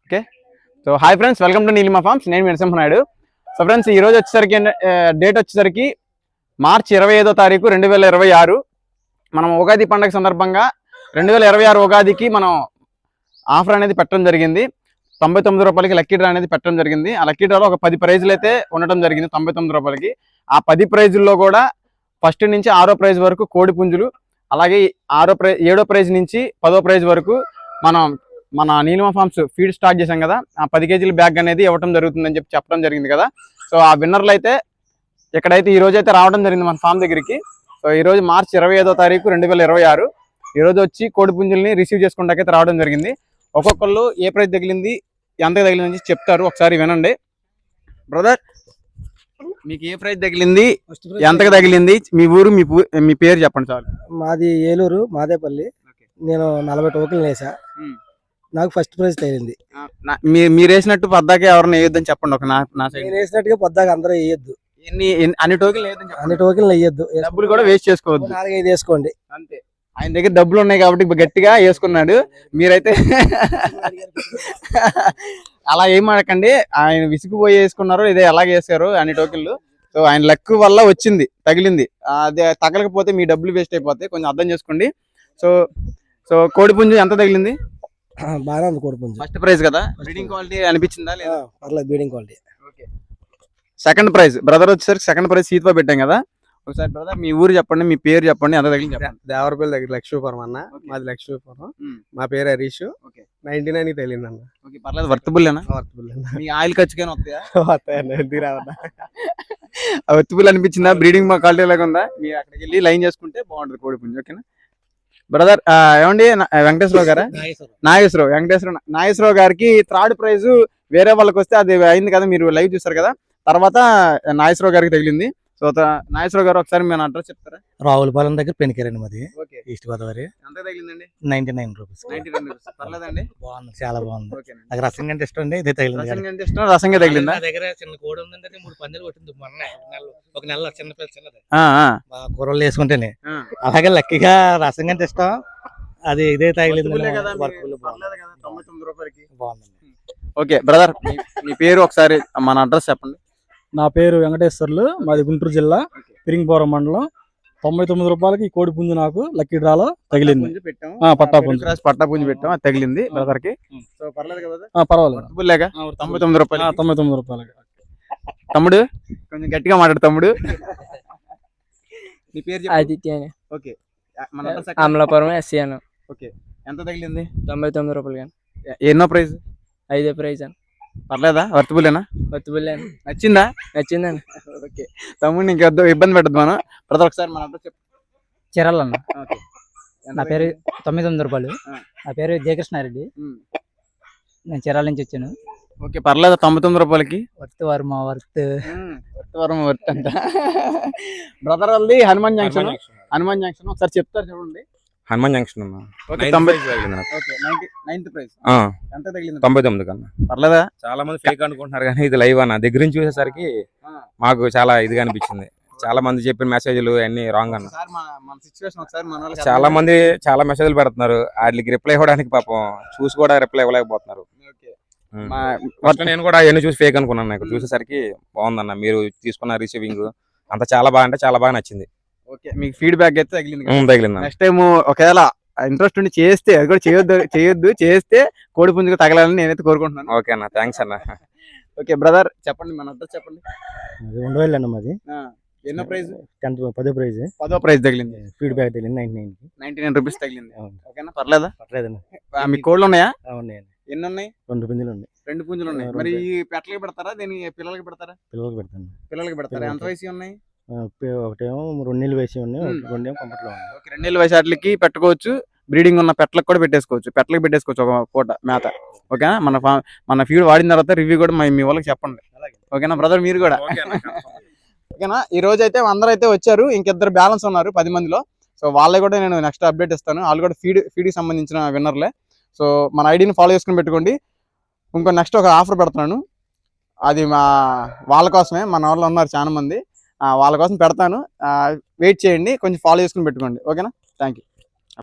Okay. So hi friends, welcome to Neelima Farms. నేను Narasimha Naidu. So friends, ఈ రోజు వచ్చేసరికి డేట్ వచ్చేసరికి మార్చి 25వ తారీఖు 2026. మనం ఉగాది పండుగ సందర్భంగా 2026 ఉగాదికి మనం ఆఫర్ అనేది పెట్టడం జరిగింది. 99 రూపాయలకి లక్కీ డ్రా అనేది పెట్టడం జరిగింది. ఆ లక్కీ డ్రాలో ఒక 10 ప్రైజులు అయితే ఉండటం జరిగింది 99 రూపాయలకి. ఆ 10 ప్రైజుల్లో కూడా ఫస్ట్ నుంచి 6వ ప్రైజ్ వరకు కోడి పుంజులు, అలాగే 7వ ప్రైజ్ నుంచి 10వ ప్రైజ్ వరకు మన నీలిమా ఫార్మ్స్ ఫీడ్ స్టార్ట్ చేశాం కదా, ఆ 10 కేజీల బ్యాగ్ అనేది ఇవ్వడం జరుగుతుందని చెప్పడం జరిగింది కదా. సో ఆ విన్నర్లు అయితే ఇక్కడైతే ఈ రోజు అయితే రావడం జరిగింది మన ఫామ్ దగ్గరికి. సో ఈ రోజు మార్చి 25వ తారీఖు 2026 ఈ రోజు వచ్చి కోడి పుంజుల్ని రిసీవ్ చేసుకుంటాకైతే రావడం జరిగింది. ఒక్కొక్కళ్ళు ఏ ప్రైజ్ తగిలింది, ఎంత తగిలిందని చెప్తారు, ఒకసారి వినండి. బ్రదర్, మీకు ఏ ప్రైజ్ తగిలింది, ఎంతకు తగిలింది, మీ ఊరు మీ పేరు చెప్పండి చాలు. మాది ఏలూరు మాదేపల్లి. నేను 40 టోకెన్లు వేసా. నాకు ఫస్ట్ ప్రైజ్ తగిలింది. మీరు వేసినట్టు పద్దాకే ఎవరైనా వేయొద్దని చెప్పండి. ఒక నా సైడ్ నేను వేసినట్టుగా పద్దాక అందరూ వేయొద్దు. అన్ని టోకెన్లు వేయొద్దు. డబ్బులు కూడా వేస్ట్ చేసుకోవద్దు. 4-5 వేసుకోండి అంతే. ఆయన దగ్గర డబ్బులు ఉన్నాయి కాబట్టి గట్టిగా వేసుకున్నాడు. మీరైతే అలా ఏం ఆడకండి. ఆయన విసిగిపోయి వేసుకున్నారు, ఇదే ఎలాగ వేసారు అన్ని టోకెన్లు. సో ఆయన లక్ వల్ల వచ్చింది, తగిలింది. అదే తగలకపోతే మీ డబ్బులు వేస్ట్ అయిపోతాయి, కొంచెం అర్థం చేసుకోండి. సో కోడి పుంజు ఎంత తగిలింది? బాగా ఉంది కోడి పుంజు. ఫస్ట్ ప్రైజ్ కదా, బ్రీడింగ్ క్వాలిటీ అనిపించిందా? లేదా? పర్లేదు, breeding quality. Second prize brother వచ్చేసరికి సెకండ్ ప్రైజ్ సీట్పై పెట్టాం కదా. ఒకసారి బ్రదర్ మీ ఊరు చెప్పండి, మీ పేరు చెప్పండి, ఎంత తగిలింది చెప్పండి. దేవరపల్లి దగ్గర లక్ష్మీపురం అన్న. మాది లక్ష్మీపురం. మా పేరు హరీష్. 99 తగిలింది అన్న. పర్లేదు, వర్తబుల్ మీ ఆయిల్ ఖర్చుకైనా వస్తాయా? వర్తబుల్ అనిపించిందా? బ్రీడింగ్ మా క్వాలిటీ లాగా ఉందా? మీరు అక్కడికి వెళ్ళి లైన్ చేసుకుంటే బాగుంటుంది కోడి పుంజు. ఓకేనా బ్రదర్? ఏమండి, వెంకటేశ్వరరావు గారా? నాగేశ్వరరావు గారికి థర్డ్ ప్రైజ్ వేరే వాళ్ళకి వస్తే అది అయింది కదా, మీరు లైవ్ చూసారు కదా. తర్వాత నాగేశ్వరరావు గారికి తగిలింది. సో నాగేశ్వరరావు గారు ఒకసారి మీ అడ్రస్ చెప్తారా? రావులపాలెం దగ్గర పెనికేరండి మాది, ఈస్ట్ గోదావరి. ఎంత తగిలిందండి? 99 రూపీస్. పర్లేదండి, బాగుంది, చాలా బాగుంది. నాకు రసం కంటే ఇష్టం అండి, ఇదే తగిలింది. రసంగా తగిలిందా? నా దగ్గర చిన్న కోడి ఉందంటే 3 పందాలు కొట్టింది మొన్న. ఒక నెల చిన్న పిల్ల, చిన్నది కూరలు వేసుకుంటేనే. అలాగే లక్కీగా రసం కంటే ఇష్టం, అది ఇదే తగిలింది. బాగుంది. ఓకే బ్రదర్, మీ పేరు ఒకసారి మన అడ్రస్ చెప్పండి. నా పేరు వెంకటేశ్వర్లు, మాది గుంటూరు జిల్లా, పిరింగపురం మండలం. 99 రూపాయలకి ఈ కోడి పుంజు నాకు లక్కీ డ్రాలో తగిలింది. పట్టా పుంజు పెట్టాం, అది తగిలింది బ్రదర్ కి. పర్వాలేదు, 99 రూపాయలు. 99 రూపాయలకి. తమ్ముడు కొంచెం గట్టిగా మాట్లాడు తమ్ముడు. నీ పేరు ఆదిత్య. ఓకే, అమలాపురం ఎస్సీ అన్న. ఓకే, ఎంత తగిలింది? 99 రూపాయలు. ఎన్నో ప్రైజ్? 5వ ప్రైజ్ అన్న. పర్లేదా? వర్తబులేనా? నచ్చిందా? నచ్చిందండి. ఓకే తమ్ముడు, ఇంకొద్దు ఇబ్బంది పెట్టద్దు మనం. ప్రతి ఒక్కసారి మన అడ్రస్ చెప్పు. చిరాలన్న. నా పేరు 900 రూపాయలు. నా పేరు జయకృష్ణారెడ్డి, నేను చిరాల నుంచి వచ్చాను. ఓకే, పర్లేదు. 99 రూపాయలకి వర్త్ అంట. బ్రదర్ వాళ్ళది హనుమాన్ జంక్షన్. ఒకసారి చెప్తారు చూడండి. హనుమాన్ జంక్షన్ అన్న. 9th praise. ఎంత తగిలింది? 99 కన్నా. పర్లేదా? చాలా మంది ఫేక్ అనుకుంటున్నారు కానీ ఇది లైవ్ అన్న. దగ్గర నుంచి చూసేసరికి మాకు చాలా ఇదిగా అనిపించింది. చాలా మంది చెప్పిన మెసేజ్లు అన్ని రాంగ్ అన్న. చాలా మంది చాలా మెసేజ్లు పెడుతున్నారు, వాటికి రిప్లై ఇవ్వడానికి పాపం చూసి కూడా రిప్లై ఇవ్వలేకపోతున్నారు. నేను కూడా అవన్నీ చూసి ఫేక్ అనుకున్నాను. నాకు చూసేసరికి బాగుందన్న. మీరు తీసుకున్న రిసీవింగ్ అంతా చాలా బాగా, అంటే చాలా బాగా నచ్చింది. ఓకే, మీకు ఫీడ్బ్యాక్ అయితే తగిలింది. నెక్స్ట్ టైం ఒకవేళ ఇంట్రెస్ట్ ఉండి చేస్తే, అది కూడా చేయొద్దు చేస్తే కోడి పుంజుకు తగలాలని నేనైతే కోరుకుంటున్నాను. ఓకే అన్న, థ్యాంక్స్ అన్న. ఓకే బ్రదర్, చెప్పండి మన అడ్రస్ చెప్పండి. ఉండవేళ్ళు అన్న మాది. ఎన్నో ప్రైజ్? 10వ ప్రైజ్. 10వ ప్రైజ్ తగిలింది. ఫీడ్బ్యాక్ తగిలింది 99 రూపీస్ తగిలింది. ఓకేనా, పర్లేదా? పర్లేదండి. మీ కోళ్ళు ఉన్నాయా? ఉన్నాయండి. ఎన్ని ఉన్నాయి? 2 పుంజులు ఉన్నాయి. 2 పుంజులు ఉన్నాయి. మరి పెట్టలకి పెడతారా, దీని పిల్లలకి పెడతారా? పిల్లలకి పెడతారా? ఎంత వయసు ఉన్నాయి? ఒకటేమో 2 నెలలు వయసు ఉన్నాయి, 2 కంపట్లో ఉన్నాయి. 2 నెలల వయసు వాటికి పెట్టుకోవచ్చు. బ్రీడింగ్ ఉన్న పెట్టలకు కూడా పెట్టేసుకోవచ్చు ఒక పూట మేత. ఓకేనా, మన ఫీడ్ వాడిన తర్వాత రివ్యూ కూడా మీ వాళ్ళకి చెప్పండి. ఓకేనా బ్రదర్, మీరు కూడా. ఓకేనా, ఈ రోజు అయితే అందరూ అయితే వచ్చారు. ఇంకిద్దరు బ్యాలెన్స్ ఉన్నారు 10 మందిలో. సో వాళ్ళే కూడా నేను నెక్స్ట్ అప్డేట్ ఇస్తాను. వాళ్ళు కూడా ఫీడ్కి సంబంధించిన విన్నర్లే. సో మన ఐడిని ఫాలో చేసుకుని పెట్టుకోండి. ఇంకో నెక్స్ట్ ఒక ఆఫర్ పెడుతున్నాను, అది వాళ్ళ కోసమే. మన వాళ్ళు ఉన్నారు చాలా మంది, వాళ్ళ కోసం పెడతాను. వెయిట్ చేయండి, కొంచెం ఫాలో చేసుకుని పెట్టుకోండి. ఓకేనా, థ్యాంక్ యూ.